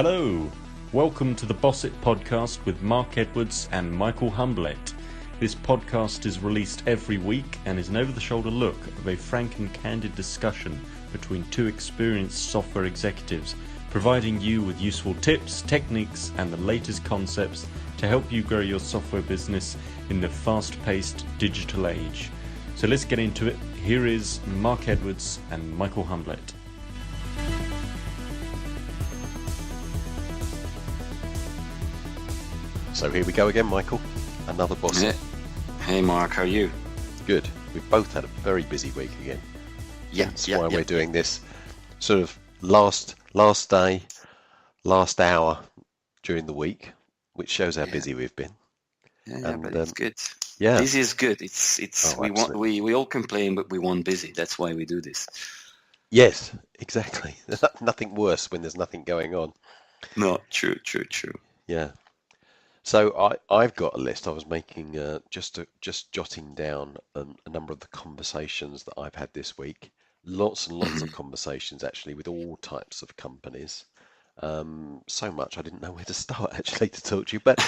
Hello, welcome to the Boss It podcast with Mark Edwards and Michael Humblett. This podcast is released every week and is an over-the-shoulder look of a frank and candid discussion between two experienced software executives, providing you with useful tips, techniques, and the latest concepts to help you grow your software business in the fast-paced digital age. So let's get into it. Here is Mark Edwards and Michael Humblett. So here we go again, Michael. Another boss. Yeah. Hey Mark, how are you? Good. We've both had a very busy week again. That's why we're doing this sort of last day, last hour during the week, which shows how busy we've been. But it's good. Yeah, busy is good. It's we all complain, but we want busy. That's why we do this. Yes, exactly. Nothing worse when there's nothing going on. No, true. Yeah. So I've got a list. I was making just jotting down a number of the conversations that I've had this week. Lots and lots of conversations actually with all types of companies. So much I didn't know where to start actually to talk to you. But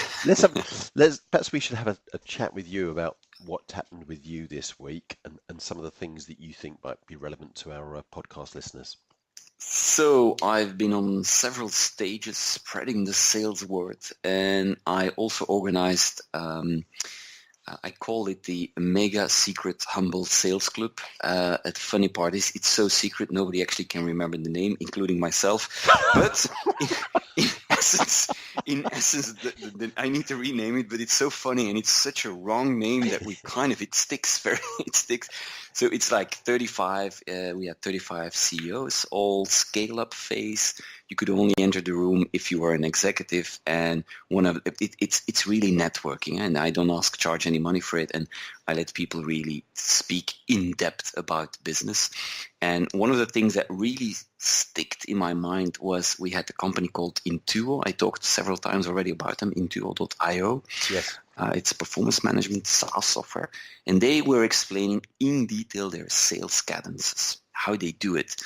perhaps we should have a chat with you about what happened with you this week and some of the things that you think might be relevant to our podcast listeners. So I've been on several stages spreading the sales word, and I also organized, I call it the Mega Secret Humble Sales Club. At funny part is it's so secret nobody actually can remember the name, including myself. But in essence, I need to rename it. But it's so funny and it's such a wrong name that it sticks. So it's like 35. We had 35 CEOs, all scale-up phase. You could only enter the room if you were an executive, and it's really networking. And I don't charge any money for it, and I let people really speak in depth about business. And one of the things that really sticked in my mind was we had a company called Intuo. I talked several times already about them, Intuo.io. Yes. It's a performance management SaaS software. And they were explaining in detail their sales cadences, how they do it.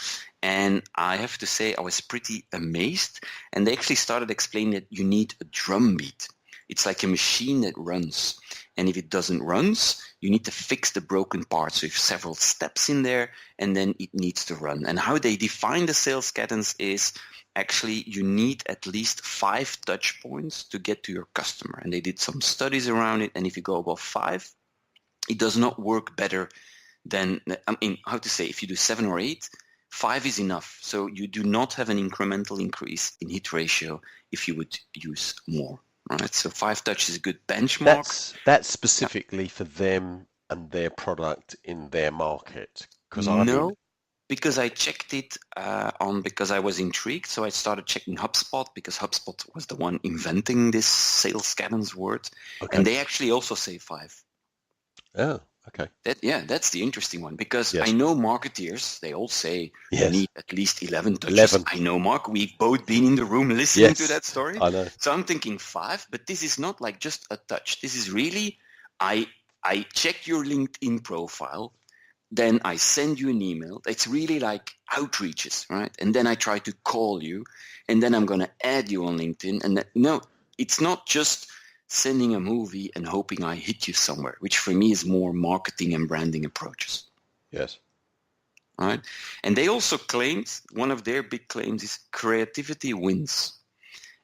And I have to say I was pretty amazed. And they actually started explaining that you need a drum beat. It's like a machine that runs. And if it doesn't run, you need to fix the broken parts. So you have several steps in there, and then it needs to run. And how they define the sales cadence is actually you need at least 5 touch points to get to your customer. And they did some studies around it. And if you go above 5, it does not work better than, if you do 7 or 8, 5 is enough. So you do not have an incremental increase in hit ratio if you would use more. Right, so 5 touch is a good benchmark. That's specifically for them and their product in their market. Because I checked it because I was intrigued. So I started checking HubSpot because HubSpot was the one inventing this sales cadence word, and they actually also say 5. Oh, okay. That's the interesting one because I know marketeers, they all say you need at least 11 touches. 11. I know, Mark, we've both been in the room listening to that story. I know. So I'm thinking 5, but this is not like just a touch. This is really, I check your LinkedIn profile, then I send you an email. It's really like outreaches, right? And then I try to call you, and then I'm going to add you on LinkedIn. And no, it's not just sending a movie and hoping I hit you somewhere, which for me is more marketing and branding approaches. Yes. All right. And they also claimed, one of their big claims is creativity wins.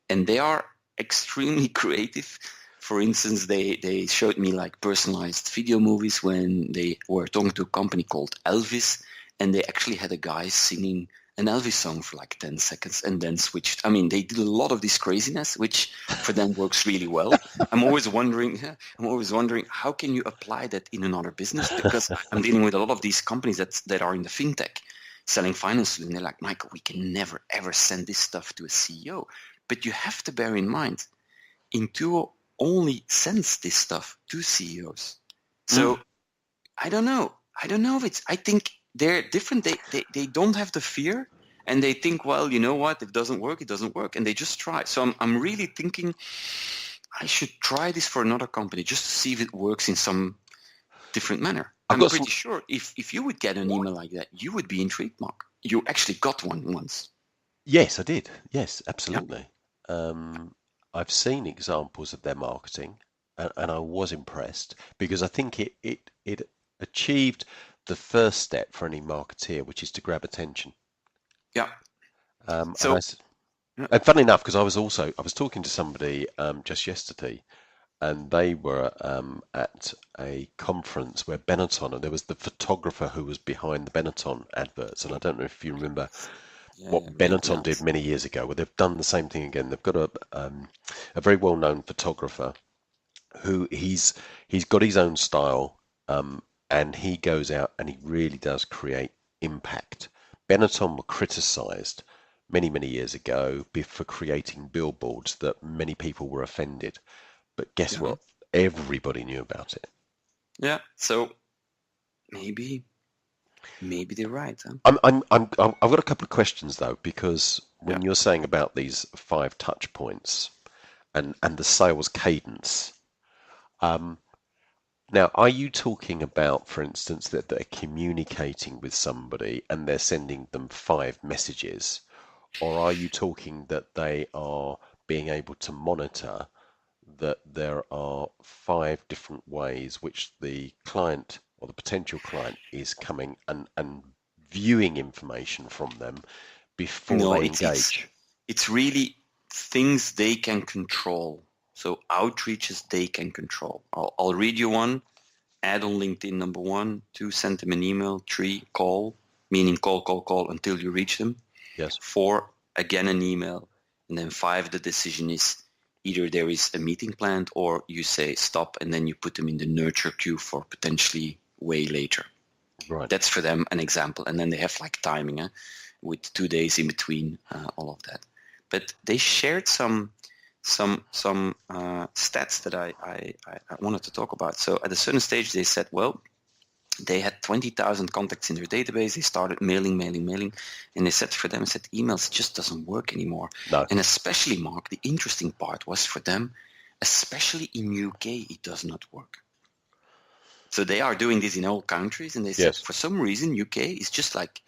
And they are extremely creative. For instance, they showed me like personalized video movies when they were talking to a company called Elvis, and they actually had a guy singing an Elvis song for like 10 seconds and then switched. They did a lot of this craziness, which for them works really well. I'm always wondering how can you apply that in another business? Because I'm dealing with a lot of these companies that are in the fintech selling finance, and they're like, Michael, we can never ever send this stuff to a CEO. But you have to bear in mind, Intuo only sends this stuff to CEOs. So I don't know if I think they're different. They don't have the fear, and they think, well, you know what? If it doesn't work, it doesn't work, and they just try. So I'm really thinking I should try this for another company just to see if it works in some different manner. I'm pretty sure if you would get an email like that, you would be intrigued, Mark. You actually got one once. Yes, I did. Yes, Yeah. absolutely. I've seen examples of their marketing, and I was impressed because I think it achieved the first step for any marketeer, which is to grab attention. Yeah. Um, and I, So s- yeah. and funnily enough, because I was talking to somebody just yesterday, and they were at a conference where Benetton, and there was the photographer who was behind the Benetton adverts, and I don't know if you remember Yeah, what maybe Benetton did not. many years ago, where they've done the same thing again. They've got a very well-known photographer who he's got his own style, and he goes out and he really does create impact. Benetton were criticised many years ago for creating billboards that many people were offended. But guess Yeah. what? Everybody knew about it. Yeah. So maybe they're right, huh? I've got a couple of questions though, because Yeah. when you're saying about these 5 touch points and the sales cadence, um, now are you talking about, for instance, that they're communicating with somebody and they're sending them 5 messages, or are you talking that they are being able to monitor that there are 5 different ways which the client or the potential client is coming and viewing information from them before No, they it's engage? it's really things they can control. So outreaches they can control. I'll read you one. Add on LinkedIn, number 1. 2, send them an email. 3, call, meaning call until you reach them. Yes. 4, again an email. And then 5, the decision is either there is a meeting planned or you say stop and then you put them in the nurture queue for potentially way later. Right. That's for them an example. And then they have like timing with 2 days in between all of that. But they shared some stats that I wanted to talk about. So at a certain stage, they said, well, they had 20,000 contacts in their database. They started mailing, and they said for them, emails just doesn't work anymore. No. And especially, Mark, the interesting part was for them, especially in UK, it does not work. So they are doing this in all countries, and they said Yes. for some reason UK is just like,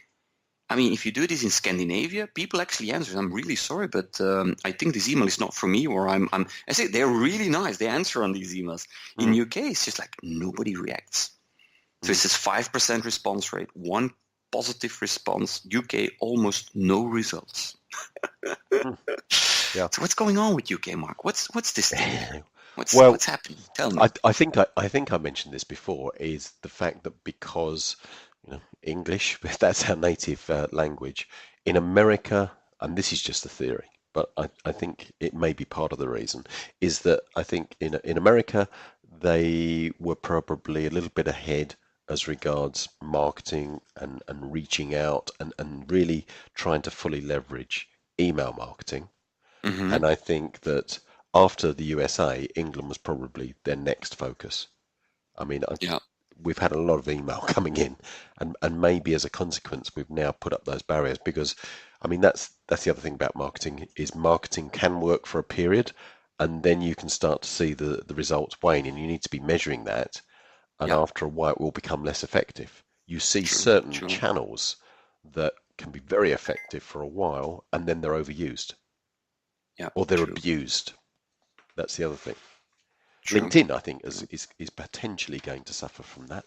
I mean, if you do this in Scandinavia, people actually answer. I'm really sorry, but I think this email is not for me, or I say they're really nice. They answer on these emails. In UK, it's just like nobody reacts. So it says 5% response rate, 1 positive response. UK, almost no results. Yeah. So what's going on with UK, Mark? What's this thing? Well, What's happening? Tell me. I think I mentioned this before, is the fact that because English, that's our native language, in America, and this is just a theory, but I think it may be part of the reason, is that I think in America they were probably a little bit ahead as regards marketing and reaching out and really trying to fully leverage email marketing. Mm-hmm. And I think that after the USA, England was probably their next focus. I mean, Yeah. we've had a lot of email coming in, and maybe as a consequence, we've now put up those barriers because, I mean, that's the other thing about marketing is marketing can work for a period, and then you can start to see the results wane, and you need to be measuring that. And Yeah. after a while, it will become less effective. You see True. certain True. channels that can be very effective for a while, and then they're overused. Yeah. Or they're True. abused. That's the other thing. True. LinkedIn, I think, is potentially going to suffer from that.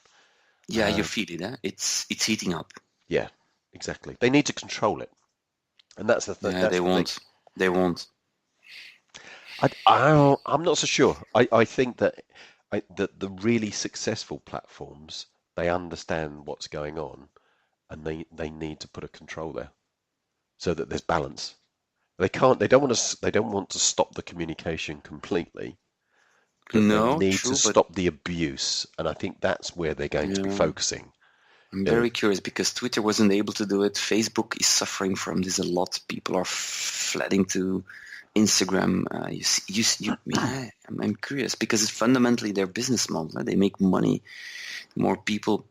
Yeah, you feel it, eh? It's heating up. Yeah, exactly. They need to control it, and that's the Yeah, that's they the thing. won't. They won't. I'm not so sure. I think that that the really successful platforms, they understand what's going on, and they need to put a control there so that there's balance. They can't. They don't want to stop the communication completely, but they No, need to true, but stop the abuse, and I think that's where they're going to be yeah, focusing. I'm very curious because Twitter wasn't able to do it. Facebook is suffering from this a lot. People are flooding to Instagram. Yeah, I'm curious because it's fundamentally their business model. They make money. More people,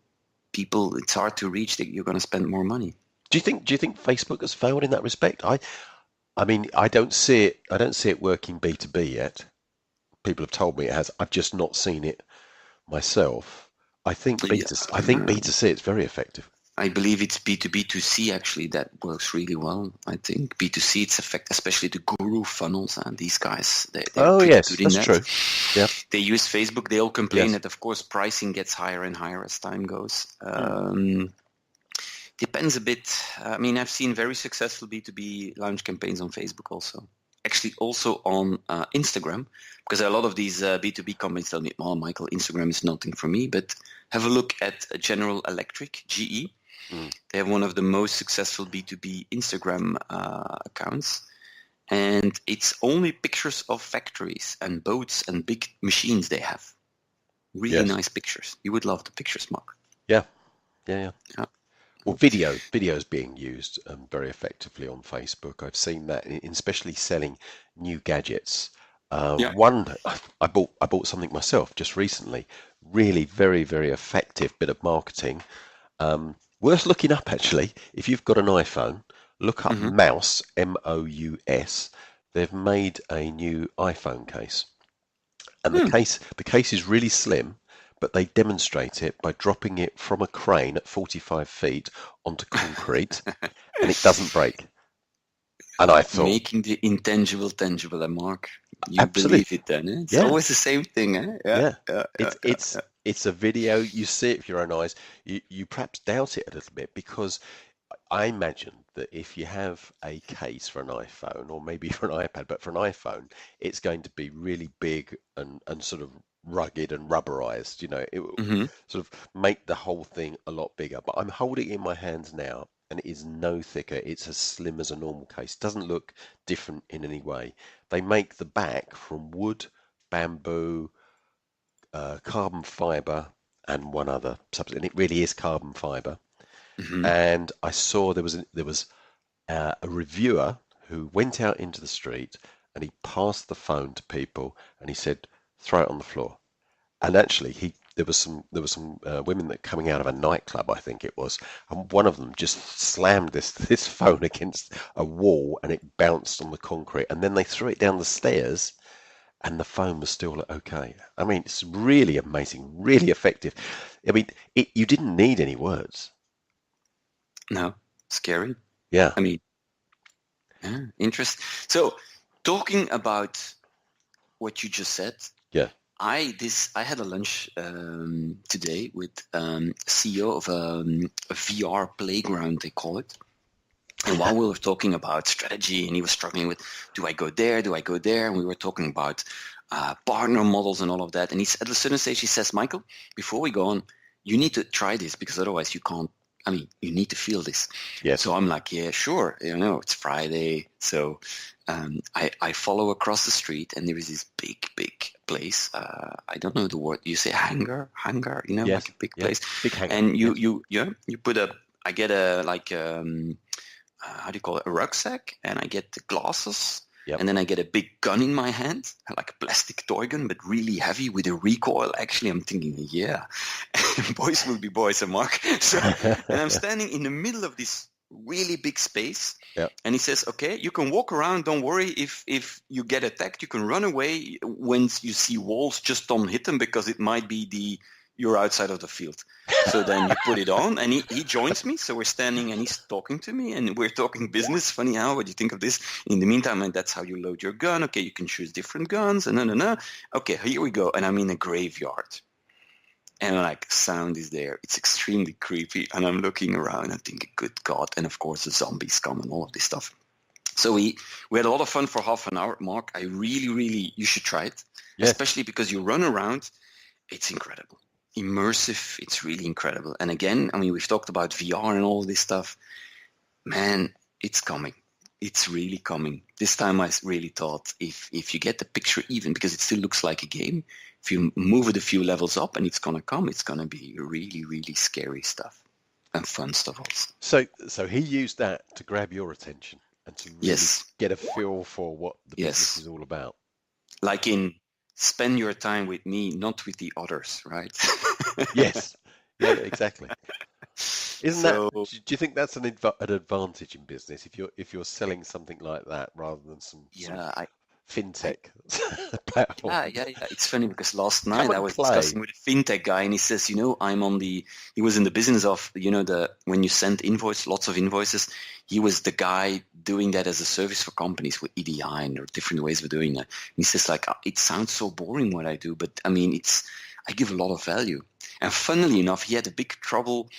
it's hard to reach. You're going to spend more money. Do you think Facebook has failed in that respect? I mean, I don't see it working B2B yet. People have told me it has. I've just not seen it myself. I think Yeah, B2C it's very effective. I believe it's B2B2C actually that works really well. I think B2C it's especially the guru funnels and these guys they're Oh, pretty yes, good in that's that. true. Yeah. They use Facebook. They all complain Yes. that of course pricing gets higher and higher as time goes. Depends a bit. I mean, I've seen very successful B2B launch campaigns on Facebook also. Actually, also on Instagram, because a lot of these B2B companies tell me, "Oh, Michael, Instagram is nothing for me." But have a look at General Electric, GE. They have one of the most successful B2B Instagram accounts, and it's only pictures of factories and boats and big machines they have. Really nice pictures. You would love the pictures, Mark. Yeah. Yeah. Well, video is being used very effectively on Facebook. I've seen that, especially selling new gadgets. One, I bought something myself just recently. Really, very, very effective bit of marketing. Worth looking up actually. If you've got an iPhone, look up Mouse, M-O-U-S. They've made a new iPhone case, and the case is really slim. But they demonstrate it by dropping it from a crane at 45 feet onto concrete, and it doesn't break. And I thought, making the intangible tangible, Mark. You absolutely. believe it then, eh? It's always the same thing, eh? Yeah. It's a video. You see it with your own eyes. You perhaps doubt it a little bit, because I imagine that if you have a case for an iPhone, or maybe for an iPad, but for an iPhone, it's going to be really big and sort of rugged and rubberized. It will sort of make the whole thing a lot bigger. But I'm holding it in my hands now, and it is no thicker. It's as slim as a normal case. Doesn't look different in any way. They make the back from wood, bamboo, carbon fiber, and one other substance. And it really is carbon fiber. And I saw there was a reviewer who went out into the street and he passed the phone to people and he said, "Throw it on the floor." And actually, there was some women that coming out of a nightclub, I think it was, and one of them just slammed this phone against a wall and it bounced on the concrete, and then they threw it down the stairs, and the phone was still okay. I mean, it's really amazing, really effective. I mean, you didn't need any words. No, scary. Yeah. I mean, interesting. So, talking about what you just said, I had a lunch today with CEO of a VR playground, they call it. And while we were talking about strategy, and he was struggling with, do I go there? Do I go there? And we were talking about partner models and all of that. And at a certain stage, he says, "Michael, before we go on, you need to try this, because otherwise you can't. I mean, you need to feel this." Yes. So I'm like, yeah, sure. It's Friday. So I follow across the street, and there is this big place. I don't know the word. You say hangar, Yes. like a big place. Big hangar. And you put I get a, like, how do you call it? A rucksack, and I get the glasses. Yep. And then I get a big gun in my hand, like a plastic toy gun, but really heavy with a recoil. Actually, I'm thinking, yeah, boys will be boys, and Mark. So, and I'm standing in the middle of this really big space. Yep. And he says, "Okay, you can walk around. Don't worry. If you get attacked, you can run away once you see walls. Just don't hit them, because it might be you're outside of the field." So then you put it on, and he joins me. So we're standing, and he's talking to me, and we're talking business. Funny, how? What do you think of this? In the meantime, and that's how you load your gun. Okay, you can choose different guns, and no. Okay, here we go. And I'm in a graveyard, and like sound is there. It's extremely creepy, and I'm looking around and thinking, good God! And of course, the zombies come and all of this stuff. So we had a lot of fun for half an hour, Mark. I really, you should try it, especially because you run around. It's incredible. Immersive, it's really incredible. And again, I mean, we've talked about VR and all this stuff. Man, it's coming. It's really coming. This time I really thought if you get the picture even, because it still looks like a game, if you move it a few levels up and it's going to come, it's going to be really, really scary stuff and fun stuff also. So he used that to grab your attention and to really get a feel for what the business is all about. Like in spend your time with me, not with the others, right? Yes. Yeah, exactly. Do you think that's an advantage in business if you're selling something like that rather than some fintech platform. Yeah. It's funny because last Come night I and was play. discussing with a fintech guy, and he says, he was in the business of, when you send lots of invoices, he was the guy doing that as a service for companies with EDI, and there are different ways of doing that. And he says, like, it sounds so boring what I do, but I mean, I give a lot of value. And funnily enough, he had a big trouble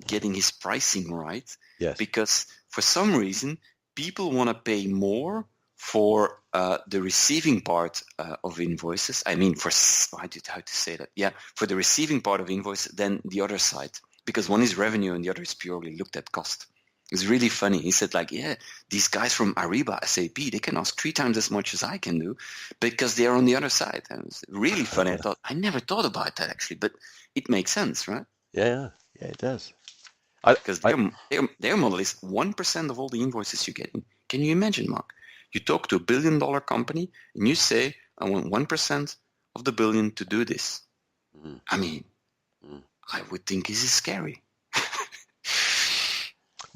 getting his pricing right, Yes. because for some reason people want to pay more for the receiving part of invoices. I mean, how to say that? Yeah, for the receiving part of invoices than the other side, because one is revenue and the other is purely looked at cost. It's really funny. He said, like, yeah, these guys from Ariba, SAP, they can ask 3 times as much as I can do because they're on the other side. And it was really funny. I never thought about that actually, but it makes sense, right? Yeah, it does. Because their model is 1% of all the invoices you get in. Can you imagine, Mark? You talk to $1 billion company and you say, I want 1% of the billion to do this. Mm. I mean, I would think this is scary.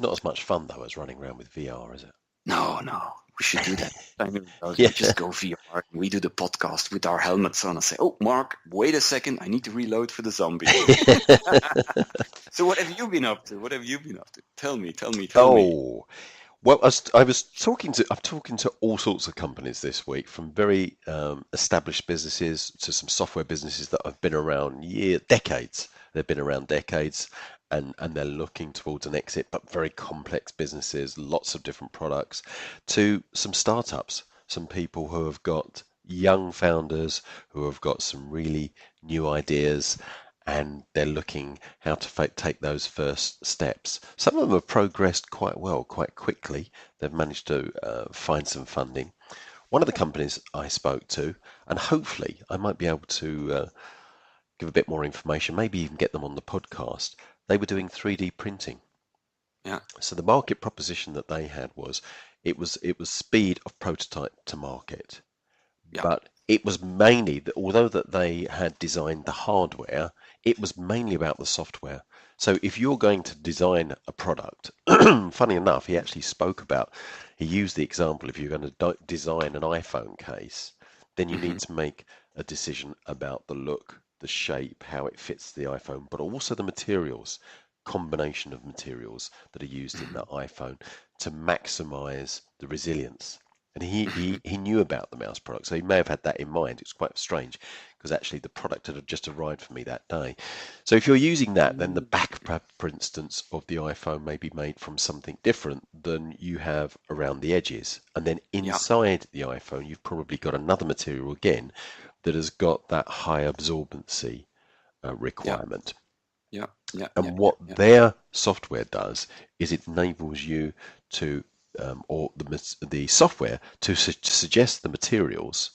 Not as much fun though as running around with VR, is it? No, we should do that. Yeah. We just go VR and we do the podcast with our helmets on and say, oh, Mark, wait a second, I need to reload for the zombie. So what have you been up to? Tell me. Oh, well, I'm talking to all sorts of companies this week, from very established businesses to some software businesses that have been around decades. They've been around decades, and they're looking towards an exit, but very complex businesses, lots of different products, to some startups, some people who have got young founders who have got some really new ideas, and they're looking how to take those first steps. Some of them have progressed quite well, quite quickly. They've managed to find some funding. One of the companies I spoke to, and hopefully I might be able to give a bit more information, maybe even get them on the podcast. They were doing 3D printing. Yeah. So the market proposition that they had was it was speed of prototype to market. Yeah. But it was mainly that, although that they had designed the hardware, it was mainly about the software. So if you're going to design a product, funny enough, he used the example, if you're going to design an iPhone case, then you need to make a decision about the look, the shape, how it fits the iPhone, but also the materials, combination of materials that are used in that iPhone to maximize the resilience. And he knew about the mouse product, so he may have had that in mind. It's quite strange because actually the product had just arrived for me that day. So if you're using that, then the back, for instance, of the iPhone may be made from something different than you have around the edges. And then inside the iPhone, you've probably got another material again that has got that high absorbency requirement. And what their software does is it enables you to or the software to suggest the materials,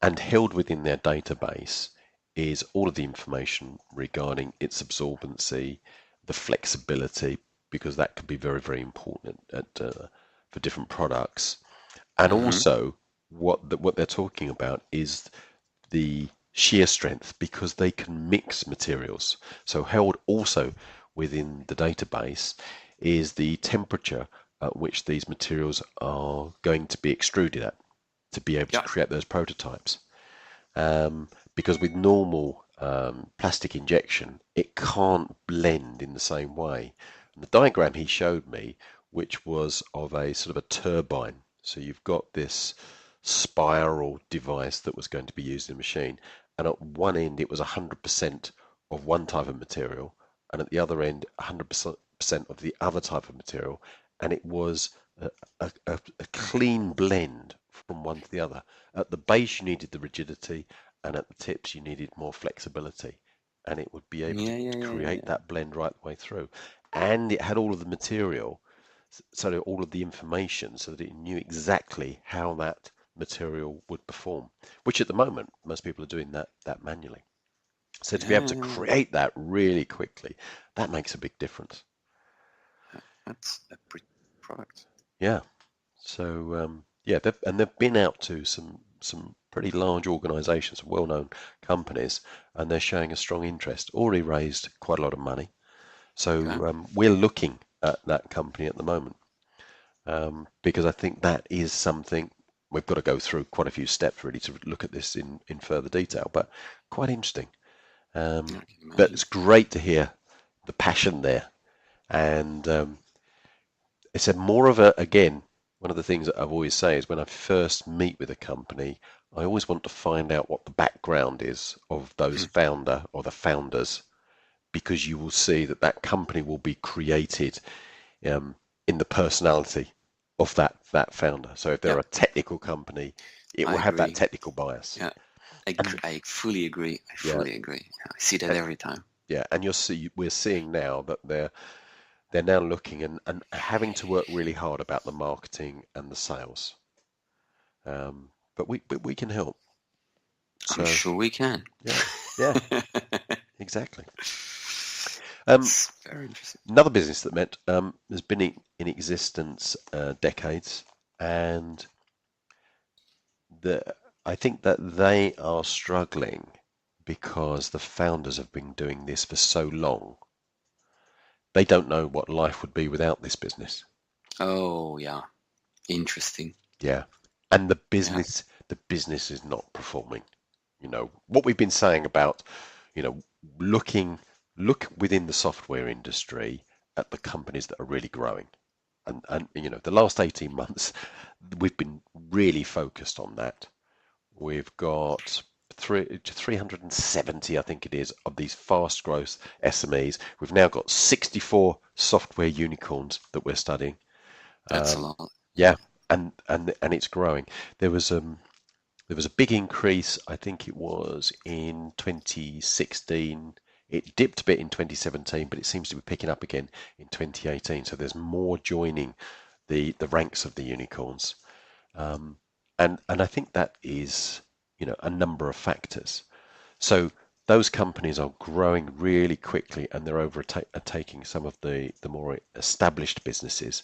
and held within their database is all of the information regarding its absorbency, the flexibility, because that could be very, very important for different products. And also what they're talking about is the shear strength, because they can mix materials. So held also within the database is the temperature at which these materials are going to be extruded at to be able to create those prototypes. Because with normal plastic injection, it can't blend in the same way. And the diagram he showed me, which was of a sort of a turbine. So you've got this spiral device that was going to be used in a machine, and at one end it was 100% of one type of material, and at the other end 100% of the other type of material, and it was a clean blend from one to the other. At the base you needed the rigidity, and at the tips you needed more flexibility, and it would be able to create that blend right the way through. And it had all of the material, so all of the information, so that it knew exactly how that material would perform, which at the moment most people are doing that manually. So to be able to create that really quickly, that makes a big difference. That's a pretty product. Yeah. So they've been out to some pretty large organisations, well-known companies, and they're showing a strong interest. Already raised quite a lot of money. So we're looking at that company at the moment because I think that is something we've got to go through quite a few steps really to look at this in further detail, but quite interesting. I can But imagine. it's great to hear the passion there. And it's a more of a, again, one of the things that I've always say is when I first meet with a company, I always want to find out what the background is of those founder or the founders, because you will see that that company will be created in the personality of that founder. So if they're Yeah, a technical company, it I will have that agree. technical bias. Yeah, And I fully agree. I yeah, fully agree. I see that every time. yeah, and we're seeing now that they're now looking and having to work really hard about the marketing and the sales. But we can help. I'm So sure we can. yeah, yeah, exactly. It's very interesting. Another business that has been in existence decades, and I think that they are struggling because the founders have been doing this for so long. They don't know what life would be without this business. Oh, yeah. Interesting. Yeah, and the Yeah. business is not performing. You know what we've been saying about, you know, look within the software industry at the companies that are really growing. And you know, the last 18 months, we've been really focused on that. We've got 370, I think it is, of these fast growth SMEs. We've now got 64 software unicorns that we're studying. That's a Um, lot. yeah, and it's growing. There was a big increase. I think it was in 2016. It dipped a bit in 2017, but it seems to be picking up again in 2018. So there's more joining the ranks of the unicorns. And I think that is, you know, a number of factors. So those companies are growing really quickly, and they're overtaking some of the more established businesses,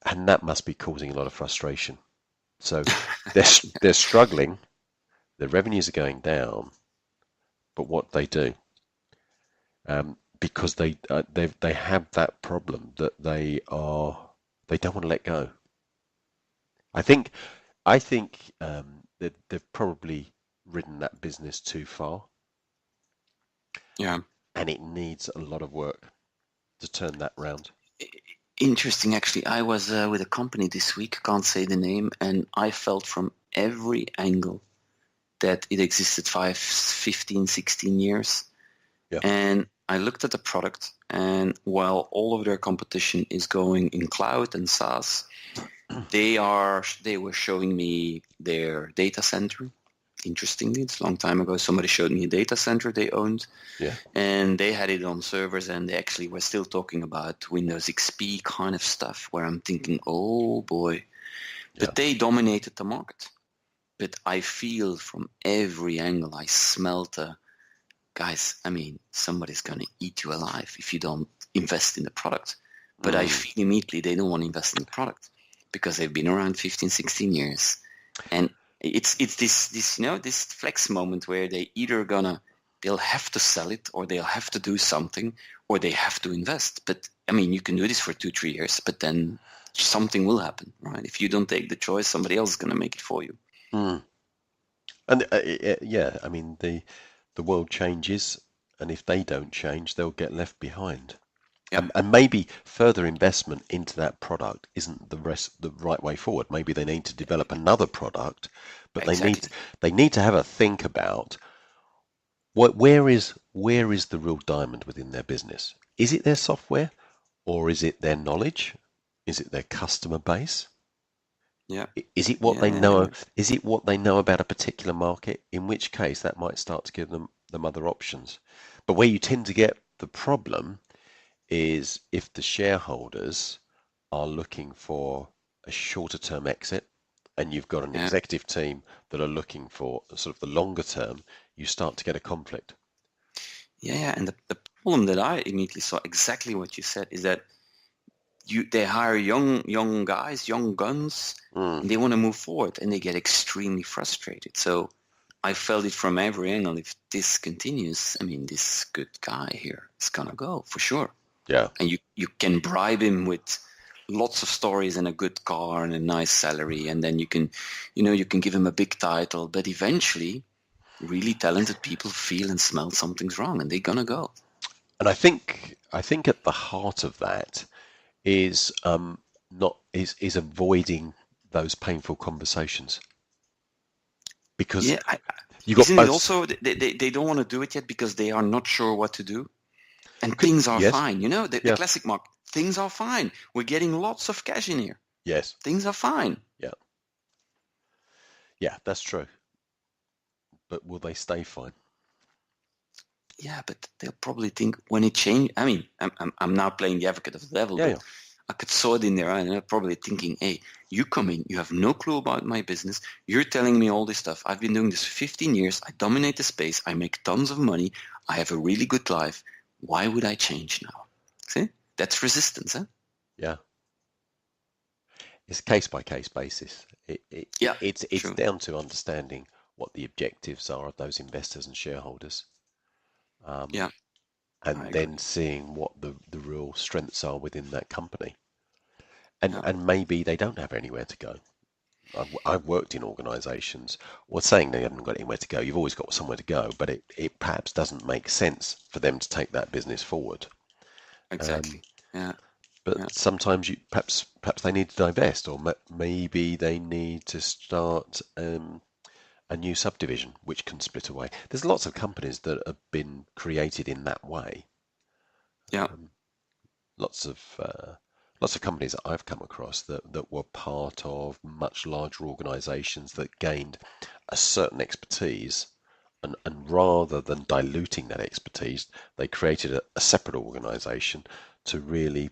and that must be causing a lot of frustration. So they're struggling. Their revenues are going down, but what they do, because they have that problem that they don't want to let go. I think that they've probably ridden that business too far, Yeah. and it needs a lot of work to turn that round. Interesting, actually. I was with a company this week, can't say the name, and I felt from every angle that it existed 5, 15, 16 years. Yeah. And I looked at the product, and while all of their competition is going in cloud and SaaS, they were showing me their data center. Interestingly, it's a long time ago. Somebody showed me a data center they owned, Yeah. and they had it on servers, and they actually were still talking about Windows XP kind of stuff, where I'm thinking, oh boy. But Yeah. they dominated the market. But I feel from every angle, I smell the, guys, I mean, somebody's going to eat you alive if you don't invest in the product. But I feel immediately they don't want to invest in the product because they've been around 15, 16 years. And it's this you know, this flex moment where they'll have to sell it, or they'll have to do something, or they have to invest. But I mean, you can do this for 2-3 years, but then something will happen, right? If you don't take the choice, somebody else is going to make it for you. And yeah, I mean the world changes, and if they don't change, they'll get left behind. Yeah. And maybe further investment into that product isn't the right way forward. Maybe they need to develop another product, but Exactly. they need to have a think about where is the real diamond within their business? Is it their software, or is it their knowledge? Is it their customer base? Yeah. Is it what they Yeah. know? Is it what they know about a particular market? In which case, that might start to give them other options. But where you tend to get the problem is if the shareholders are looking for a shorter term exit, and you've got an Yeah. executive team that are looking for sort of the longer term, you start to get a conflict. Yeah. And the problem that I immediately saw, exactly what you said, is that they hire young guys, young guns, and they want to move forward, and they get extremely frustrated. So I felt it from every angle. If this continues, I mean, this good guy here is gonna go for sure. Yeah. And you can bribe him with lots of stories and a good car and a nice salary, and then you can give them a big title, but eventually really talented people feel and smell something's wrong and they're gonna go. And I think at the heart of that is not is avoiding those painful conversations, because Yeah, you got isn't it both. also they don't want to do it yet because they are not sure what to do, and things are Yes. fine. The Yeah. classic mark, things are fine. We're getting lots of cash in here. Yes. Things are fine. Yeah, that's true. But will they stay fine? Yeah, but they'll probably think when it change. I mean, I'm now playing the advocate of the devil, Yeah, but I could saw it in their eye, and they're probably thinking, "Hey, you come in, you have no clue about my business. You're telling me all this stuff. I've been doing this for 15 years. I dominate the space. I make tons of money. I have a really good life. Why would I change now?" See, that's resistance, huh? Yeah. It's case by case basis. Yeah, It's true. down to understanding what the objectives are of those investors and shareholders, Yeah, I and agree. then seeing what the real strengths are within that company. And Yeah. and maybe they don't have anywhere to go. I've worked in organisations, or saying they haven't got anywhere to go. You've always got somewhere to go, but it perhaps doesn't make sense for them to take that business forward. Exactly. Yeah. But Yeah. sometimes perhaps they need to divest, or maybe they need to start a new subdivision which can split away. There's lots of companies that have been created in that way. Yeah. Lots of companies that I've come across that were part of much larger organisations that gained a certain expertise, and rather than diluting that expertise, they created a separate organisation to really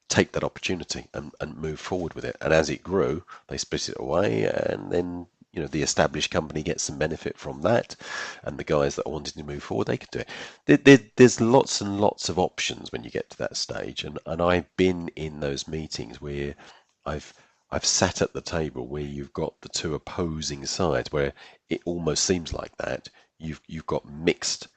take that opportunity and move forward with it. And as it grew, they split it away, and then the established company gets some benefit from that, and the guys that are wanting to move forward, they can do it. There's lots and lots of options when you get to that stage, and I've been in those meetings where I've sat at the table where you've got the two opposing sides, where it almost seems like that you've got mixed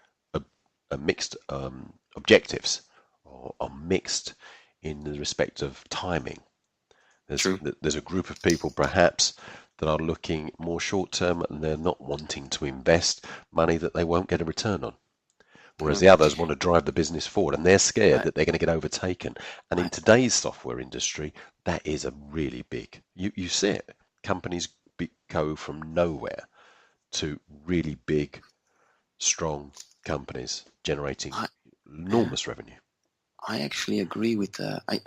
objectives, or mixed in the respect of timing. True. There's a group of people perhaps that are looking more short term, and they're not wanting to invest money that they won't get a return on. Whereas the others want to drive the business forward, and they're scared that they're going to get overtaken. And in today's software industry, that is a really big. You see it. Companies go from nowhere to really big, strong companies generating enormous revenue. I actually agree with I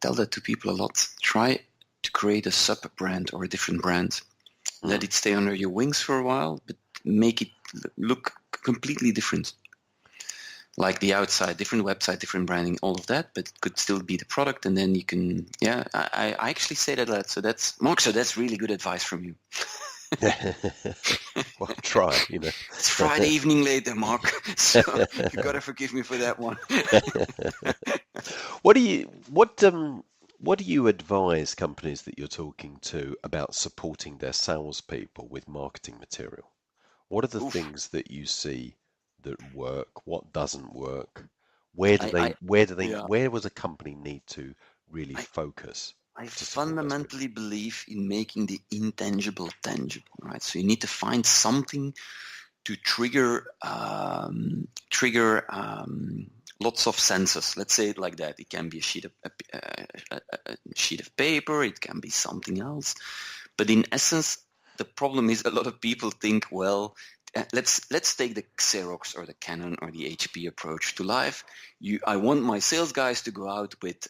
tell that to people a lot. Try to create a sub-brand or a different brand. Let it stay under your wings for a while, but make it look completely different. Like the outside, different website, different branding, all of that, but it could still be the product, and then you can, I actually say that a lot. So that's, Mark, so that's really good advice from you. Well, try, It's Friday evening later, Mark, so you gotta forgive me for that one. What do you advise companies that you're talking to about supporting their salespeople with marketing material? What are the things that you see that work? What doesn't work? Where does a company need to really focus? I fundamentally believe in making the intangible tangible, right? So you need to find something to trigger lots of senses. Let's say it like that. It can be a sheet of paper. It can be something else. But in essence, the problem is a lot of people think, well, let's take the Xerox or the Canon or the HP approach to life. I want my sales guys to go out with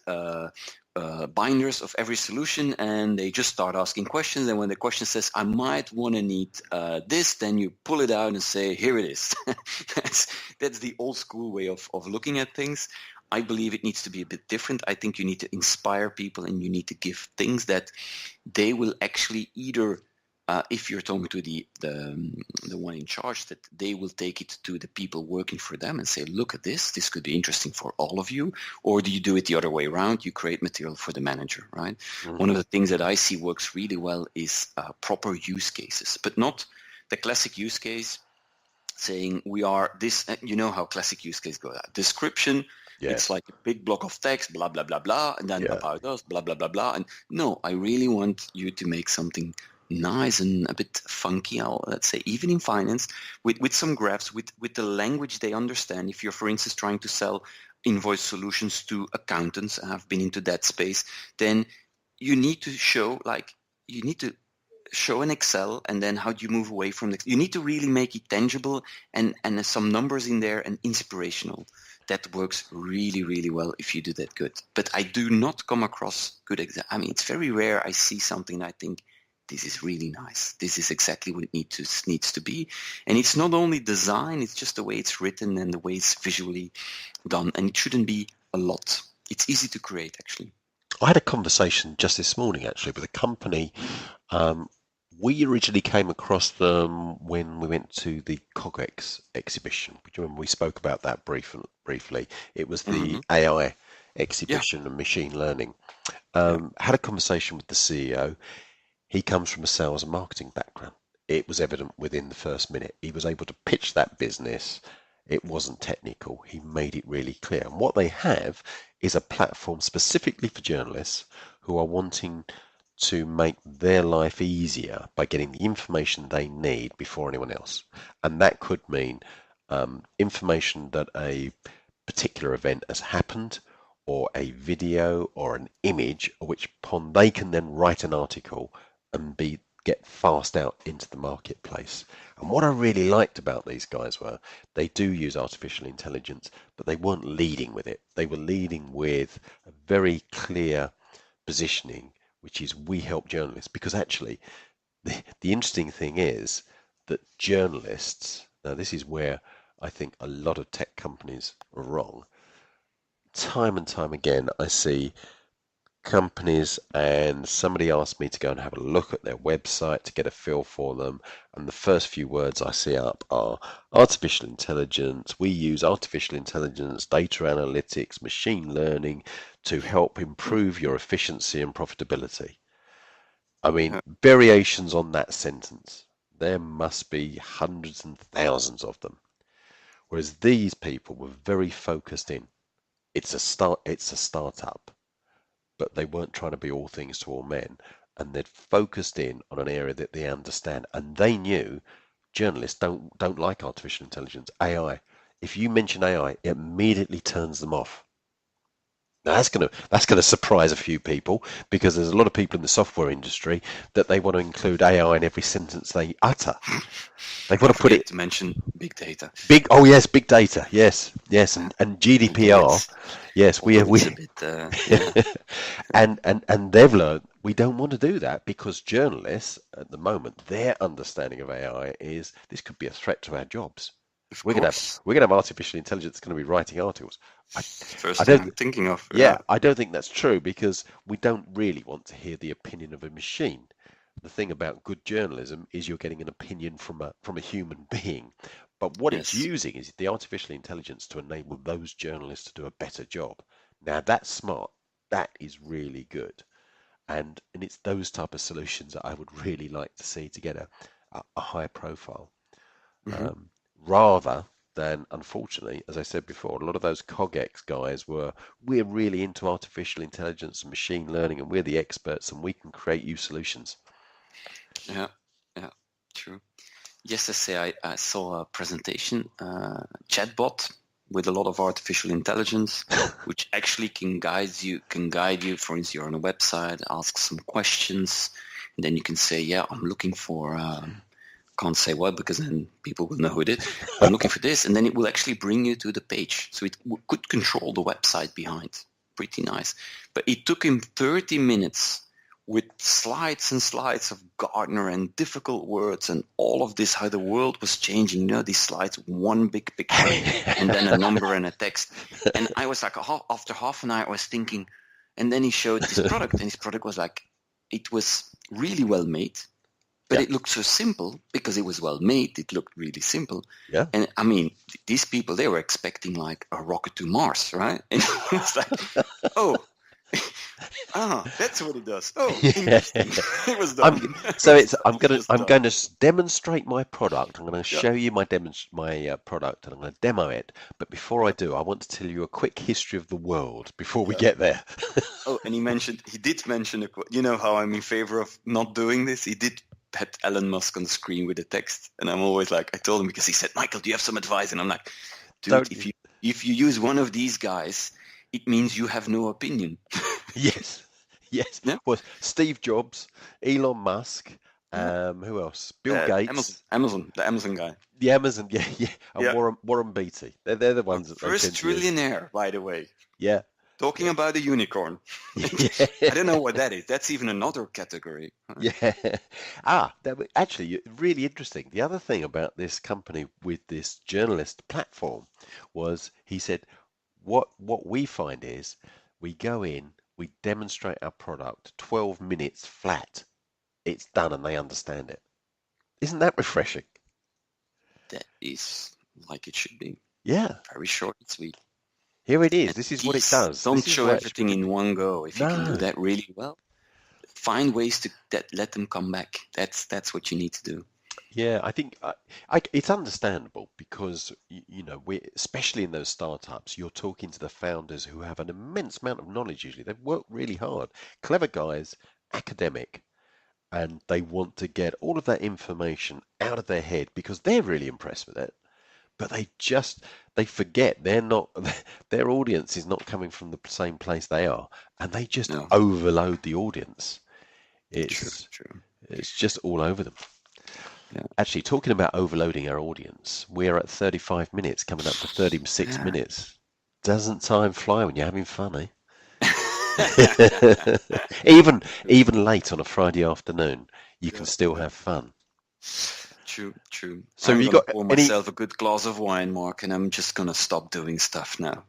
binders of every solution, and they just start asking questions. And when the question says, I might want to need this, then you pull it out and say, here it is. That's the old school way of looking at things. I believe it needs to be a bit different. I think you need to inspire people, and you need to give things that they will actually either if you're talking to the one in charge, that they will take it to the people working for them and say, look at this could be interesting for all of you. Or do you do it the other way around? You create material for the manager, right? Mm-hmm. One of the things that I see works really well is proper use cases, but not the classic use case saying we are this, you know how classic use case goes out. Description, Yeah. It's like a big block of text, blah, blah, blah, blah, and then about us, blah, blah, blah, blah. And no, I really want you to make something nice and a bit funky, let's say, even in finance, with some graphs, with the language they understand. If you're, for instance, trying to sell invoice solutions to accountants, I have been into that space, then you need to show an Excel, and then how do you move away from you need to really make it tangible and some numbers in there and inspirational. That works really, really well if you do that good. But I do not come across good examples. I mean, it's very rare I see something I think, this is really nice. This is exactly what it needs to be. And it's not only design, it's just the way it's written and the way it's visually done. And it shouldn't be a lot. It's easy to create, actually. I had a conversation just this morning, actually, with a company. We originally came across them when we went to the CogX exhibition. Do you remember we spoke about that briefly? It was the AI exhibition and machine learning. Had a conversation with the CEO. He comes from a sales and marketing background. It was evident within the first minute. He was able to pitch that business. It wasn't technical. He made it really clear. And what they have is a platform specifically for journalists who are wanting to make their life easier by getting the information they need before anyone else. And that could mean information that a particular event has happened, or a video or an image, which upon they can then write an article and get fast out into the marketplace. And what I really liked about these guys were they do use artificial intelligence, but they weren't leading with it. They were leading with a very clear positioning, which is we help journalists. Because actually, the interesting thing is that journalists, now this is where I think a lot of tech companies are wrong. Time and time again, I see companies, and somebody asked me to go and have a look at their website to get a feel for them, and the first few words I see up are artificial intelligence. We use artificial intelligence, data analytics, machine learning to help improve your efficiency and profitability. I mean, variations on that sentence, there must be hundreds and thousands of them. Whereas these people were very focused in. It's a startup. But they weren't trying to be all things to all men, and they'd focused in on an area that they understand, and they knew journalists don't like artificial intelligence, AI. If you mention AI, it immediately turns them off. Now that's gonna surprise a few people, because there's a lot of people in the software industry that they want to include AI in every sentence they utter. They want to put it to mention big data. Big data, yes, and GDPR. Yes, we and they've learned we don't want to do that, because journalists at the moment, their understanding of AI is this could be a threat to our jobs. We're gonna have artificial intelligence that's going to be writing articles. First thing I'm thinking of. Yeah, I don't think that's true, because we don't really want to hear the opinion of a machine. The thing about good journalism is you're getting an opinion from a human being. But what it's using is the artificial intelligence to enable those journalists to do a better job. Now that's smart. That is really good. And it's those type of solutions that I would really like to see to get a high profile. Rather than, unfortunately, as I said before, a lot of those CogX guys we're really into artificial intelligence and machine learning, and we're the experts and we can create you solutions. Yeah, true. Yesterday I saw a presentation, chatbot with a lot of artificial intelligence, which actually can guide you. For instance, you're on a website, ask some questions, and then you can say, yeah, I'm looking for, can't say what, because then people will know who it is. I'm looking for this, and then it will actually bring you to the page. So it could control the website behind. Pretty nice. But it took him 30 minutes with slides and slides of Gartner and difficult words and all of this, how the world was changing. You know, these slides, one big picture and then a number and a text. And I was like, after half an hour, I was thinking, and then he showed his product, and his product was like, it was really well made, but it looked so simple because it was well made. It looked really simple. Yeah. And I mean, these people, they were expecting like a rocket to Mars, right? And it was like, oh, That's what it does. Oh, Yeah. interesting. It was done. I'm Just done. going to demonstrate my product. I'm going to Yeah. show you my product, and I'm going to demo it. But before I Yeah. do, I want to tell you a quick history of the world before we Yeah. get there. Oh, and he did mention a quote. You know how I'm in favor of not doing this? He did put Elon Musk on the screen with a text. And I'm always like, I told him because he said, Michael, do you have some advice? And I'm like, dude, Don't if you use one of these guys, it means you have no opinion. Yes, yes. Yeah. Well, Steve Jobs, Elon Musk, who else? Bill Gates, Amazon, the Amazon guy. the Amazon, yeah, and Yeah. Warren Beatty. They're the ones that they First tend to use. trillionaire, by the way. Yeah, Talking about a unicorn. yeah. I don't know what that is. That's even another category. Yeah. Actually, really interesting. The other thing about this company with this journalist platform was he said, what we find is we go in, we demonstrate our product, 12 minutes flat. It's done and they understand it. Isn't that refreshing? That is like it should be. Yeah. Very short and sweet. Here it is. And This is what it please does. don't This is show where it's everything in one go. If you can do No. that really well, find ways to let them come back. That's what you need to do. Yeah, I think it's understandable because you know we, especially in those startups, you're talking to the founders who have an immense amount of knowledge. Usually, they've worked really hard, clever guys, academic, and they want to get all of that information out of their head because they're really impressed with it. But they forget they're not their audience is not coming from the same place they are, and they just No, overload the audience. true, It's true. it's just all over them. Yeah. Actually, talking about overloading our audience, we're at 35 minutes, coming up to 36 Yeah. minutes. Doesn't time fly when you're having fun, eh? Even late on a Friday afternoon, you can still have fun. True, true. So I'm you gonna got pour any? myself a good glass of wine, Mark, and I'm just gonna stop doing stuff now.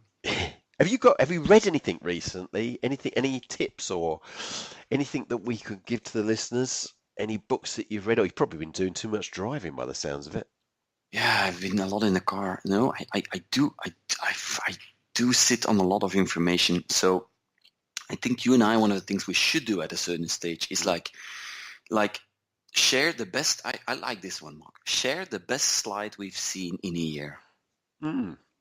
Have you read anything recently? Any tips or anything that we could give to the listeners? Any books that you've read? Or you've probably been doing too much driving by the sounds of it. Yeah, I've been a lot in the car. No, I do sit on a lot of information. So I think you and I, one of the things we should do at a certain stage is like share the best. I like this one, Mark. Share the best slide we've seen in a year.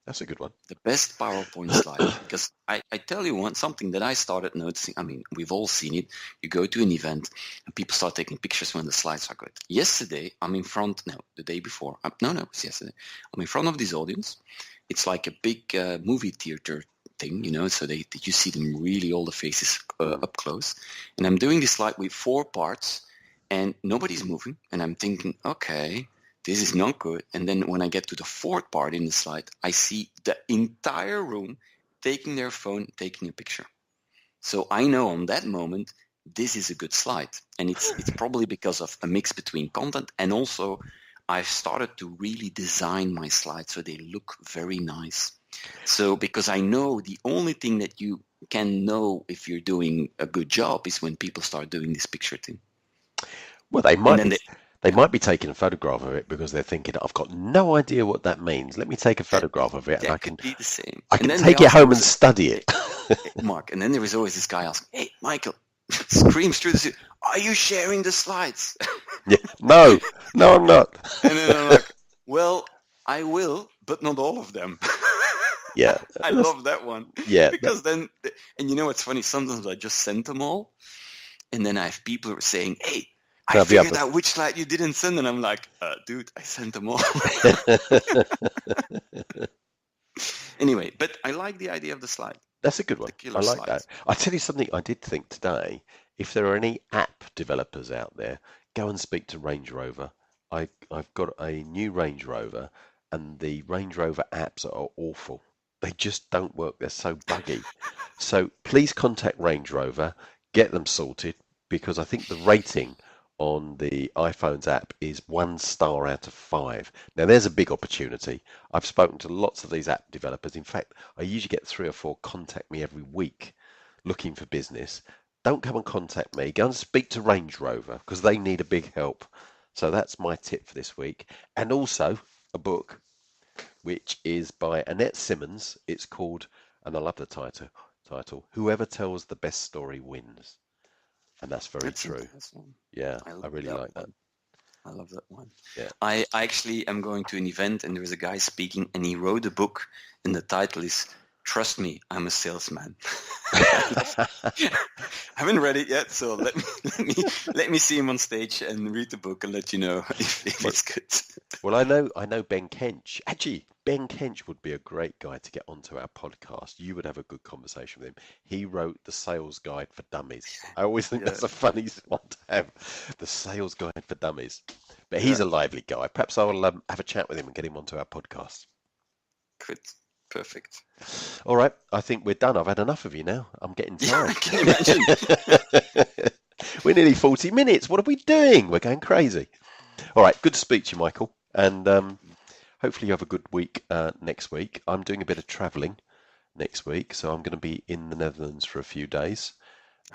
That's a good one. The best PowerPoint slide. Because I tell you something that I started noticing. I mean, we've all seen it. You go to an event and people start taking pictures when the slides are good. Yesterday, the day before. It was yesterday. I'm in front of this audience. It's like a big movie theater thing, so you see them really, all the faces up close. And I'm doing this slide with 4 parts and nobody's moving. And I'm thinking, okay, this is not good. And then when I get to the 4th part in the slide, I see the entire room taking their phone, taking a picture. So I know on that moment, this is a good slide. And it's probably because of a mix between content and also I've started to really design my slides so they look very nice. So because I know the only thing that you can know if you're doing a good job is when people start doing this picture thing. Well, they might be taking a photograph of it because they're thinking, I've got no idea what that means. Let me take a photograph of it and I can be the same. I can take it home and study it. Mark, and then there is always this guy asking, hey, Michael, screams through the city, are you sharing the slides? Yeah. No, I'm not. And then I'm like, well, I will, but not all of them. Yeah. I love that one. Yeah. Because then, and you know what's funny? Sometimes I just send them all, and then I have people saying, hey, I figured out which slide you didn't send, and I'm like, dude, I sent them all. Anyway, but I like the idea of the slide. That's a good one. I like slides. that. I'll tell you something I did think today. If there are any app developers out there, go and speak to Range Rover. I've got a new Range Rover, and the Range Rover apps are awful. They just don't work. They're so buggy. So please contact Range Rover, get them sorted, because I think the rating on the iPhone's app is 1 star out of 5. Now there's a big opportunity. I've spoken to lots of these app developers. In fact, I usually get 3 or 4 contact me every week looking for business. Don't come and contact me. Go and speak to Range Rover because they need a big help. So that's my tip for this week. And also a book which is by Annette Simmons. It's called, and I love the title, title. Whoever tells the best story wins. And that's very That's true. interesting. Yeah, I I love really that like that. one. I love that one. Yeah. I actually am going to an event and there was a guy speaking and he wrote a book and the title is Trust Me, I'm a Salesman. I haven't read it yet, so let me see him on stage and read the book and let you know if it's good. Well, I know Ben Kench. Actually, Ben Kench would be a great guy to get onto our podcast. You would have a good conversation with him. He wrote the Sales Guide for Dummies. I always think that's a funny one to have, the Sales Guide for Dummies. But he's a lively guy. Perhaps I'll have a chat with him and get him onto our podcast. Good. Perfect. All right, I think we're done. I've had enough of you now. I'm getting tired. I can imagine. We're nearly 40 minutes. What are we doing? We're going crazy. All right, good to speak to you, Michael. And hopefully you have a good week next week. I'm doing a bit of travelling next week, so I'm going to be in the Netherlands for a few days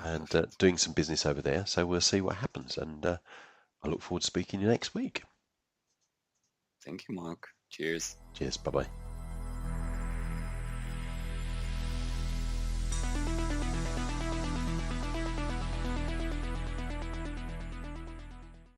and doing some business over there. So we'll see what happens. And I look forward to speaking to you next week. Thank you, Mark. Cheers. Cheers. Bye-bye.